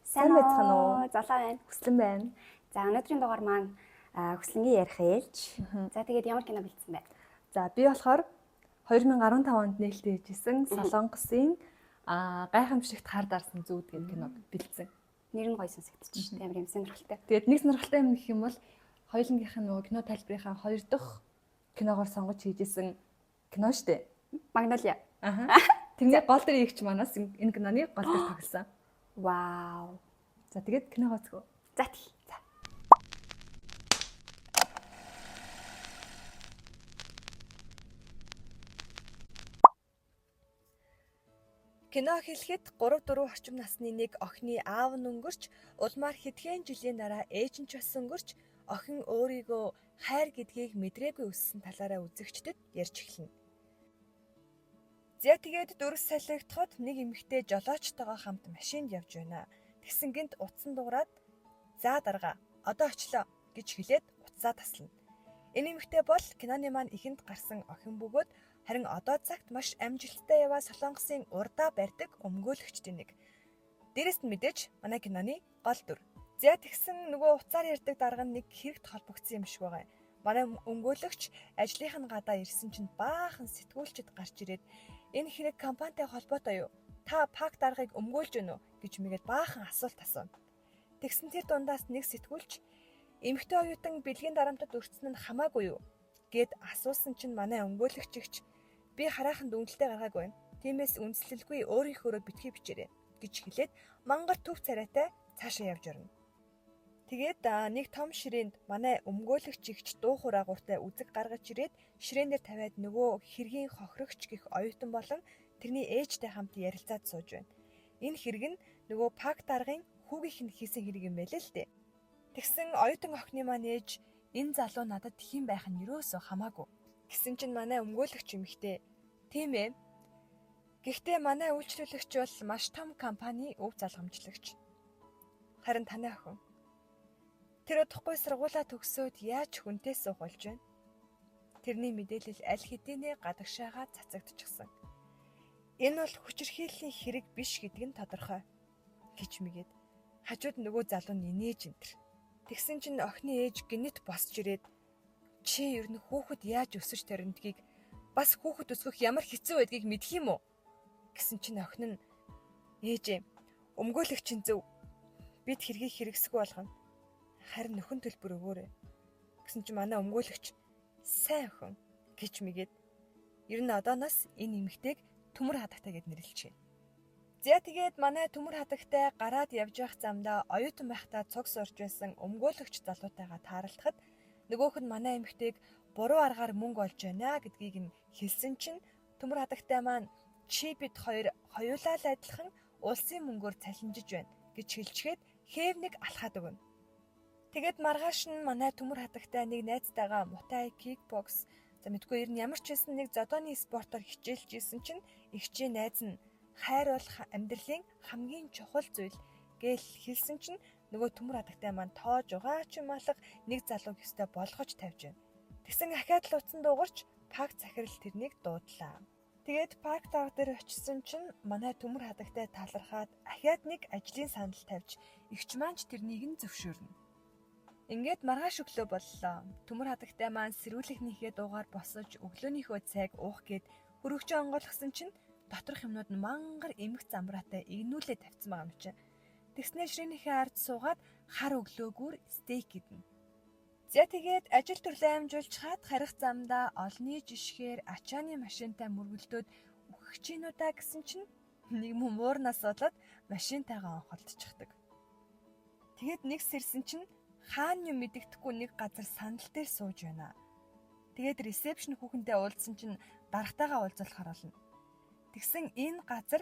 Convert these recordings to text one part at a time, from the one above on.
Сайн байцгаана уу? Залаа байна. Хүслэн байна. За өнөөдрийн дугаар маань хүслэнгийн ярих ээлж. За тэгээд ямар кино бэлдсэн бэ? За би болохоор 2015 онд нээлттэй хийжсэн Солонгосын гайхамшигт хар дарсан зүуд гэдэг киног бэлдсэн. Нэр нь гоё сонсогдчих. Амар юм сонирхолтой. Тэгээд нэг сонирхолтой юм гэх юм бол хоёулангийнх нь кино тайлбарынхаа 2 дахь киногоор сонгож хийжсэн кино штэ. Магнолиа. Тэрний гол дүр игч манаас энэ киноны гол дүр тоглосон. Вау. За тэгээд киногоо үзгөө. За тий. За. Кино хэлэхэд 3-4 орчим насны нэг охины аав нь өнгөрч улмаар хэдхэн жилийн дараа ээж нь ч бас өнгөрч охин өөрийгөө хайр гэдгийг мэдрээгүй өссөн талаараа үзэгчдэд ярьж эхэлнэ. За тэгээд дөрөв салхигдоход нэг эмэгтэй жолоочтойгоо хамт машинд явж байна. Тэгсэн гинт утсан дуурайд "За дарга, одоо очлоо" гэж хэлээд утсаа таслана. Энэ эмэгтэй бол киноны маань ихэнд гарсан охин бөгөөд харин одоо цагт маш амжилттай яваа Солонгосын урдаа барьдаг өмгөөлөгчдийн нэг. Дээрээс нь мэдээж манай киноны гол дүр. За тэгсэн нөгөө уцаар ярьдаг дарга нь нэг хэрэгт холбогдсон юм шиг байгаа. Манай өмгөөлөгч ажлынх нь гадаа ирсэн чинь баахан сэтгүүлчд гарч ирээд "Энэ хэрэг компанитай холбоотой юу? Та пак даргыг өмгөөлж гэнэ үү?" гэж мэгээд баахан асуулт асууна. Тэгсэн тэр дундаас нэг сэтгүүлч "Эмэгтэй оюутан бэлгийн дарамтад өртсөн нь хамаагүй юу?" гэд асуусан чинь манай өмгөөлөгчигч "Би хараахан дүнэлтээ гаргаагүй байна. Тиймээс үндэслэлгүй өөрийнхөөрөө битгий бичээрэй" гэж хэлээд мангар төв царайтай цаашаа явж орно. Тэгээд нэг том ширээнд манай өмгөөлөгчигч дуу хураагууртай үзэг гаргаж ирээд ширээн дээр тавиад нөгөө хэргийн хохирогч гих оюутан болон тэрний ээжтэй хамт ярилцаад сууж байна. Энэ хэрэг нь нөгөө пак даргын хүүгийнх нь хийсэн хэрэг юм байл л дээ. Тэгсэн оюутан охины маань ээж "Энэ залуу надад тхиим байх нь юусоо хамаагүй" гэсэн чинь манай өмгөөлөгч эмэгтэй "Тийм ээ. Гэхдээ манай үйлчлүүлэгч бол маш том компани өв залгамжлагч. Харин таны охин тэр удахгүй сургуулаа төгсөөд яаж хүнтэй суух болж байна? Тэрний мэдээлэл аль хэдийнэ гадагшаага цацагдчихсан. Энэ бол хүчирхийллийн хэрэг биш гэдэг нь тодорхой" гэж мэгээд хажууд нөгөө залуу нь инээж энтэр. Тэгсэн чинь охины ээж гинэт босч ирээд "Чи ер нь хүүхэд яаж өсөж таринтгийг бас хүүхэд өсгөх ямар хэцүү байдгийг мэдх юм уу?" гэсэн чинь охин нь "Ээжээ, өмгөөлөгчийн зөв. Бид хэргийг хэрэгсэхгүй болгоно. Харин нөхөн төлбөр өгөөрэй" гэсэн чинь манай өмгөөлөгч "Сайн охин" гэж мэгээд ер нь одооноос энэ эмэгтэйг Төмөр хадагтай гэд нэрлэлчихэ. За тэгээд манай Төмөр хадагтай гараад явж байх замдаа оюутан байхдаа цугс орж байсан өмгөөлөгч залуутайгаа тааралдахад нөгөөх нь манай эмэгтэйг буруу аргаар мөнгө олж байна гэдгийг нь хэлсэн чинь Төмөр хадагтай маань "Чи бид хоёр хоёулаа л адилхан улсын мөнгөөр цалинжиж байна" гэж хэлчихэд хээвнэг алхаад өгнө. Тэгээд маргааш нь манай Төмөр хадагтай нэг найзтайгаа мутай кикбокс мэдгүй ер нь ямар ч байсан нэг зодооны спортоор хичээлж исэн чинь эгчийн найз нь "Хайр бол амьдралын хамгийн чухал зүйл" гэж хэлсэн чинь нөгөө Төмөр хадагтай маань тоож угаач юм алга нэг залууг өстой болгож тавьж байна. Тэгсэн ахаад л утсан дуугарч пак захирал тэрнийг дуудлаа. Тэгээд пак дарга дээр очисон чинь манай Төмөр хадагтай талархаад ахаад нэг ажлын санал тавьж эгч маань ч тэрнийг нь зөвшөөрнө. Ингээд маргааш өглөө боллоо. Төмөр хадагтай маань сэрүүлэгнийхээ дуугаар босож өглөөнийхөө цайг уух гээд хөрөгчөө онгойлгосон чинь доторх юмнууд нь мангар эмх замбраатай игнүүлээ тавьсан байгаа юм чинь. Тэгснээр ширээнийхээ ард суугаад хар өглөөгүүр стейк идэнэ. За тэгээд ажил төрлөө амжуулж хаад харих замдаа олны жишгээр ачааны машинтай мөргөлдөөд үхэх чинүүдаа гэсэн чинь нэг муурнаас болоод машинтайгаа онхолдчихдаг. Тэгээд нэг сэрсэн чинь хаана юм мэддэхгүй нэг газар сандал дээр сууж байна. Тэгээд ресепшн хүүхэнтэй уулзсан чинь дарагтайгаа уулзуулахар болно. Тэгсэн энэ газар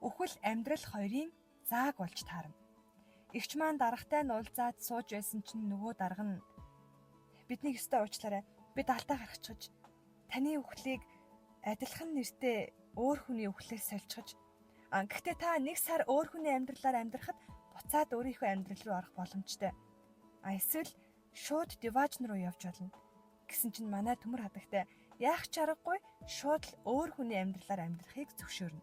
өхөл амьдрал хоёрын зааг болж таарна. Игч маань дарагтай нь уулзаад сууж байсан чинь нөгөө дарга нь "Бидний өстой уучлаарай. Бид алдаа гаргачихж таны өхлийг адилхан нэртэй өөр хүний өхлөөс сольчихж. Гэхдээ та нэг сар өөр хүний амьдралаар амьдрахад буцаад өөрийнхөө амьдрал руу орох боломжтой. Эсвэл шууд диважн руу явж болно" гэсэн чинь манай Төмөр хадагтай яах ч аргагүй шууд л өөр хүний амьдралаар амьдрахыг зөвшөөрнө.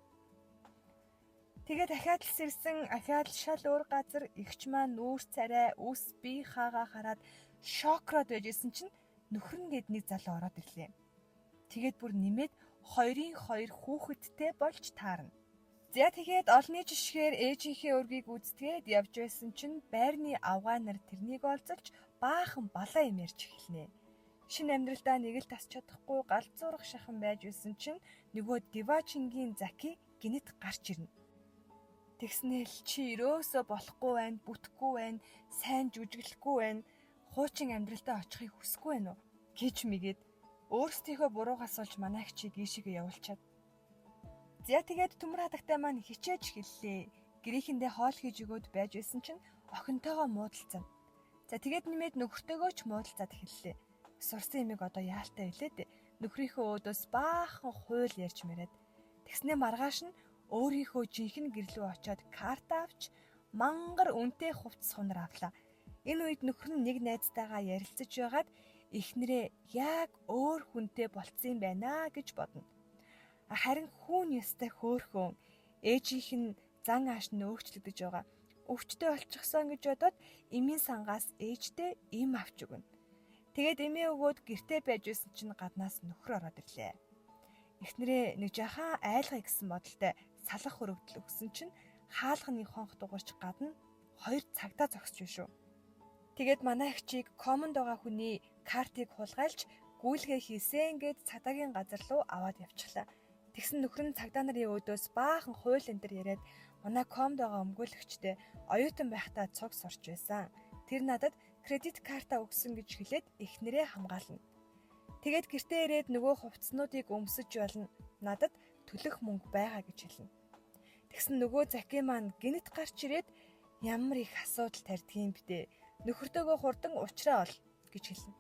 Тэгээ дахиад л сэрсэн ахиад шал өөр газар эгч маань нүүрс царай үс бие хаагаа хараад шокроод байжсэн чинь нөхөр нь гээд нэг залуу ороод ирлээ. Тэгээд бүр нэмээд 2-2 хүүхэдтэй болж таарна. За тэгээд олонний жишгээр ээжийнхээ өргийг үзтгээд явж байсан чинь байрны авгаа нар тэрнийг олзолж баахан балаа юм ярьж эхэлнэ. Шинэ амьдралдаа нэг л тасч чадахгүй галзуурах шахан байж байсан чинь нөгөө Диважингийн Заки гинэт гарч ирнэ. Тэгснээл чи өрөөсөө болохгүй байна, бүтэхгүй байна, сайн жүжиглэхгүй байна, хуучин амьдралдаа очихыг хүсэхгүй байна уу гэж мэгээд өөрсдийнхөө буруугаас олж манайхчийг ийшээгээ явуулчаад. За тэгээд төмөр хадагтай маань хичээж эхэллээ. Гэрээхэндээ хоол хийж өгөөд байж байсан чинь охинтойгоо муудалцсан. За тэгээд нэмээд нөхөртөөгөө ч муудалцаад эхэллээ. Сурсан юмыг одоо яалтай хэлээд нөхрийнхөө өөдөөс баахан хууль ярьж мэрэд. Тэгснээ маргааш нь өөрийнхөө жинхэнэ гэрлүү очиод карта авч мангар үнэтэй хувцас хунар авлаа. Энэ үед нөхөр нь нэг найзтайгаа ярилцаж байгаад эхнэрээ яг өөр хүнтэй болцсон юм байна гэж бодно. Харин хүүн ёстой хөөхөн ээжийнх нь зан ааш нь өөрчлөгдөж байгаа. Өвчтөй болчихсон гэж бодоод эмийн сангаас ээжтэй им авч өгнө. Тэгээд эмээ өгөөд гэртээ байж байсан чинь гаднаас нөхөр ороод ирлээ. Эхнэрээ нэг жахан айлгая гэсэн бодолтой салах хөрөгдөл өгсөн чинь хаалганы хонх дугаарч гадна 2 цагтаа зогсож байна шүү. Тэгээд манай эгчийг комонд байгаа хүний картыг хулгайлж гүйлгээ хийсэн гэд цагдаагийн газар руу аваад явчихлаа. Тэгсэн нөхөр нь цагдаа нарын өөдөөс баахан хууль энэ төр яриад манай комд байгаа өмгөөлөгчтэй оюутан байхдаа цуг сурч байсан. Тэр надад кредит карта өгсөн гэж хэлээд эхнэрээ хамгаална. Тэгээд гэртээ ирээд нөгөө хувцснуудыг өмсөж болно. Надад төлөх мөнгө байгаа гэж хэлнэ. Тэгсэн нөгөө Заки маань гинэт гарч ирээд ямар их асуудал тарьдгийн бдэ. Нөхөртөөгөө хурдан уучраа ол гэж хэлнэ.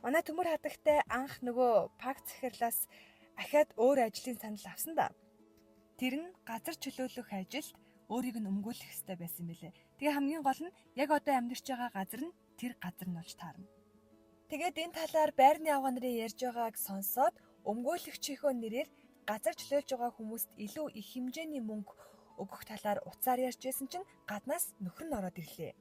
Манай төмөр хадагтай анх нөгөө пак захирлаас ахаад өөр ажлын санал авсан да. Тэр нь газар чөлөөлөх ажилд өөрийг нь өмгөөлөх хэрэгтэй байсан мэлээ. Тэгээ хамгийн гол нь яг одоо амьдарч байгаа газар нь тэр газар нь болж таарна. Тэгээд энэ талаар байрны авгаа нарын ярьж байгааг сонсоод өмгөөлөгчийнхөө нэрээр газар чөлөөлж байгаа хүмүүст илүү их хэмжээний мөнгө өгөх талаар уцаар ярьж байсан чинь гаднаас нөхөр нь ороод ирлээ.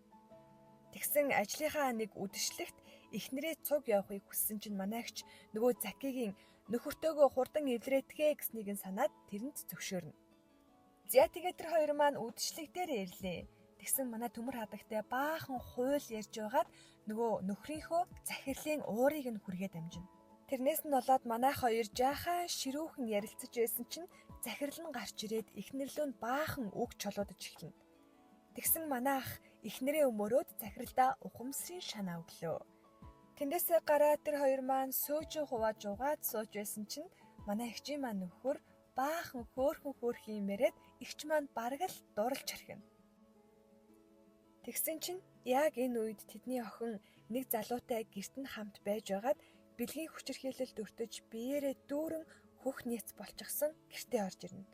Тэгсэн ажлынхаа нэг үдэшлэгт эхнэрээ цуг явахыг хүссэн чинь манайгч нөгөө Закигийн нөхөртөөгөө хурдан эвлэрэтгэ гэснийг нь санаад тэрэнд зөвшөөрнө. За тэгээд тэр хоёр маань үдэшлэг дээр ирлээ. Тэгсэн манай төмөр хадагтай баахан хууль ярьж байгаад нөгөө нөхрийнхөө захирлын уурыг нь хүргээд амжина. Тэрнээс нь болоод манай хоёр жаахан ширүүхэн ярилцаж байсан чинь захирал нь гарч ирээд эхнэрлөө нь баахан үг чолоодож эхэлнэ. Тэгсэн манай ах эхнэрээ өмөрөөд захиралдаа ухамсарын шанаа өглөө. Тэндээсээ гараад тэр хоёр маань сөөжөө хувааж угаад сууж байсан чинь манай эгчийн маань нөхөр баахан хөөхөн юмэрэд эгч маань бараг л дурлж хархина. Тэгсэн чинь яг энэ үед тэдний охин нэг залуутай гэрт нь хамт байж байгаад бэлгийн хүчирхийлэлд өртөж биеэрээ дүүрэн хөх нийц болчихсон гэртээ орж ирнэ.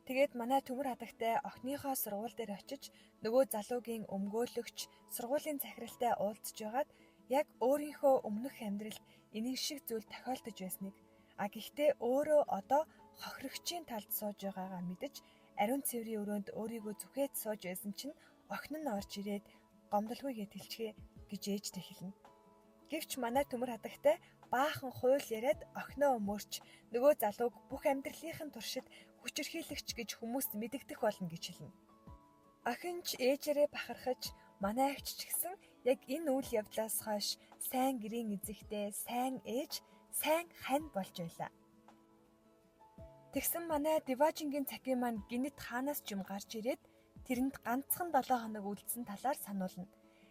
Тэгээд манай төмөр хадагтай охиныхоо сургууль дээр очиж нөгөө залуугийн өмгөөлөгч сургуулийн захиралтай уулзж байгаад яг өөрийнхөө өмнөх амьдралд энийг шиг зүйл тохиолдож байсныг гэхдээ өөрөө одоо хохирогчийн талд сууж байгаагаа мэдэж ариун цэврийн өрөөнд өөрийгөө зүхээд сууж байсан чинь охин нь орж ирээд гомдолгүй гэтэлчгээ гэж ээжтэй хэлнэ. Гэвч манай төмөр хадагтай баахан хууль яриад охиноо өмөрч нөгөө залууг бүх амьдралынхын туршид хүчирхийлэгч гэж хүмүүс мэдэгдэх болно гэж хэлнэ. Охин ч ээжээрээ бахархаж манай эгч ч гэсэн яг энэ үйл явдлаас хойш сайн гэрийн эзэгтэй, сайн ээж, сайн хань болж байлаа. Тэгсэн манай Диважингийн Заки маань гинэт хаанаас ч юм гарч ирээд тэрэнд ганцхан 7 хоног үлдсэн талаар сануулна.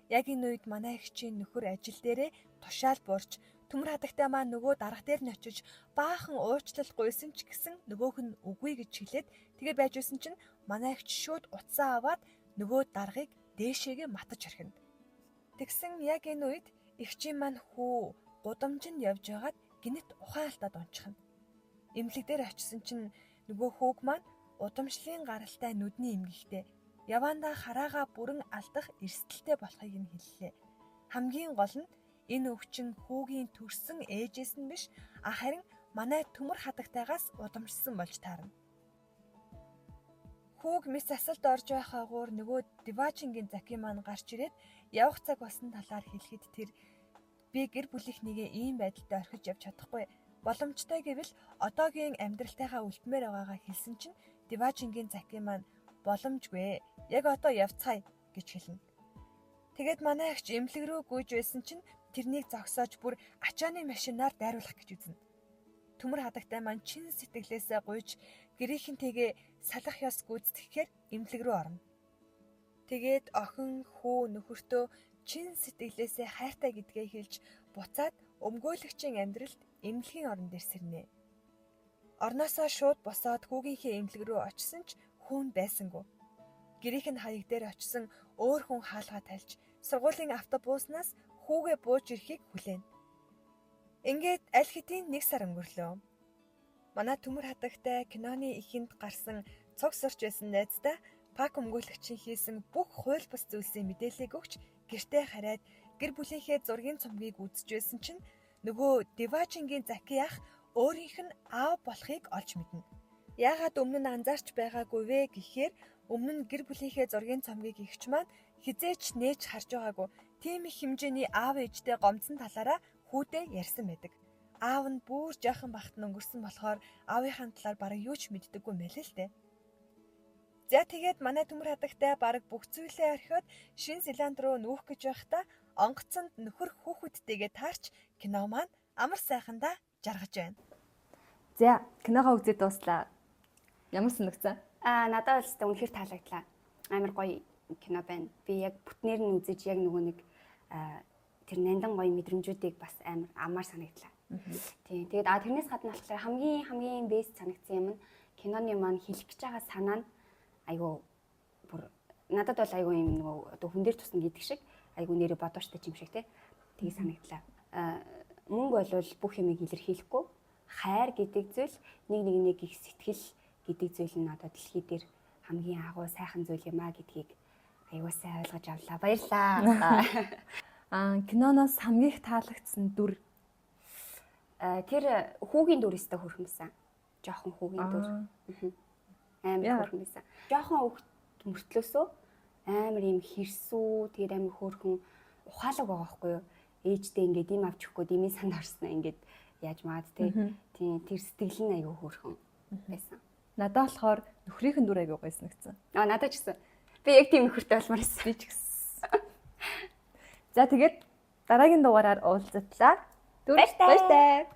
Яг энэ үед манай эгчийн нөхөр ажил дээрээ тушаал буурч төмөр хадагтай маань нөгөө дарга дээр нь очиж баахан уучлал гуйсан ч гэсэн нөгөөх нь үгүй гэж хэлээд тэгээ байж байсан чинь манай эгч шууд утсаа аваад нөгөө даргыг дээшээгээ матаж орхино. Тэгсэн яг энэ үед эгчийн маань хүү гудамжинд явж байгаад гинэт ухаан алдаад унчихна. Эмнэлэг дээр очисон чинь нөгөө хүүг маань удамшлын гаралтай нүдний эмгэгтэй явандаа хараага бүрэн алдах эрсдэлтэй болохыг нь хэллээ. Хамгийн гол нь энэ өвчин хүүгийн төрсөн ээжээс нь биш харин манай төмөр хадагтайгаас удамшсан болж таарна. хүүг мис асалд орж байхаагүйр нөгөө Деважингийн Заки маань гарч ирээд явах цаг болсон талаар хэлэхэд тэр би гэр бүлийнхнийгээ ийм байдалтай орхиж явж чадахгүй. Боломжтой гэвэл одоогийн амьдралтайхаа үлдмээр байгаагаа хэлсэн чинь Деважингийн Заки маань боломжгүй. Яг одоо явцгаая гэж хэлнэ. Тэгээд манай эгч эмнэлэг рүү гүйж байсан чинь тэрнийг зогсоож бүр ачааны машинаар дайруулах гэж үзнэ. Төмөр хадагтай маань чин сэтгэлээсээ гуйж гэрийнхэнтэйгээ салах ёс гүйцэтгэхээр эмнэлэг рүү орно. Тэгээд охин, хүү, нөхөртөө чин сэтгэлээсээ хайртай гэдгээ хэлж буцаад өмгөөлөгчийн амьдралд эмнэлгийн орон дээр сэрнэ. Орноосоо шууд босоод хүүгийнхээ эмнэлэг рүү очисон ч хүүн байсангүй. Гэрийнх нь хаяг дээр очисон өөр хүн хаалгаа тальж сургуулийн автобуснаас хүүгээ бууж ирэхийг хүлээнэ. Ингээд аль хэдийн 1 сар өнгөрлөө. Манай төмөр хадагтай киноны эхэнд гарсан цог сурч байсан найздаа пак өмгөөлөгчийн хийсэн бүх хууль бус зүйлсийн мэдээллийг өгч гэртээ хараад гэр бүлийнхээ зургийн цомгийг үзэж байсан чинь нөгөө Деважингийн Заки ах өөрийнх нь аав болохыг олж мэднэ. Яагаад өмнө нь анзаарч байгаагүй вэ гэхээр өмнө нь гэр бүлийнхээ зургийн цомгийг игч маань хизээч нээж харж байгаагүй. Тийм их хэмжээний аав ээжтэй гомдсон талаараа хүүдээ ярьсан байдаг. Аав нь бүр жоохон бахт нь өнгөрсөн болохоор аавынхаа талаар бараг юу ч мэддэггүй мэлээ л дээ. За тэгээд манай төмөр хадагтай бараг бүх зүйлээ орхиод Шинэ Зеланд руу нүүх гэж байхдаа онгоцонд нөхөр хүүхэдтэйгээ таарч кино маань амар сайхандаа жаргаж байна. За, киногоо үзээд дууслаа. Ямар санагцсан? Надад бол үнэхээр таалагдлаа. Амар гоё кино байна. Би яг бүтнээр нь үзэж яг нөгөө нэг тэр нандан гоё мэдрэмжүүдийг бас амар амаар санагдлаа. Тийм. Тэгээд тэрнээс гадна болохоор хамгийн бэст санагдсан юм нь киноны маань хэлэх гэж байгаа санаа нь айгу бүр надад бол айгу юм нөгөө одоо хүн дээр тусна гэдэг шиг айгу нэрээ бодоочтой юм шиг тий. Тийг санагдлаа. Мөнгө бол бүх юмыг илэрхийлэхгүй хайр гэдэг зүйл нэг их сэтгэл гэдэг зүйл нь одоо дэлхий дээр хамгийн агуу сайхан зүйл юм а гэдгийг аюу сайн ойлгож авлаа. Баярлалаа. Киноноос хамгийн их таалагдсан дүр тэр хүүгийн дүр өстэй хөрхмсөн. Жохон хүүгийн дүр. Амар хөрхмсөн. Жохон хүүхд мөртлөөсөө амар юм хэрсүү тэгээд амар хөөрхөн ухаалаг байгаа байхгүй юу? Ээжтэй ингээд им авч өгөхгүй димийн санд орсноо ингээд яаж маад тийм тэр сэтгэл нь аюу хөөрхөн байсан. Надад болохоор нөхрийнхэн дүр аягүй гоё санагдсан. Надад ч гэсэн. Би яг тийм нөхөртэй болмоор байсан. Би ч гэсэн. За тэгээд дараагийн дугаараар уулзтлаа. Баяртай.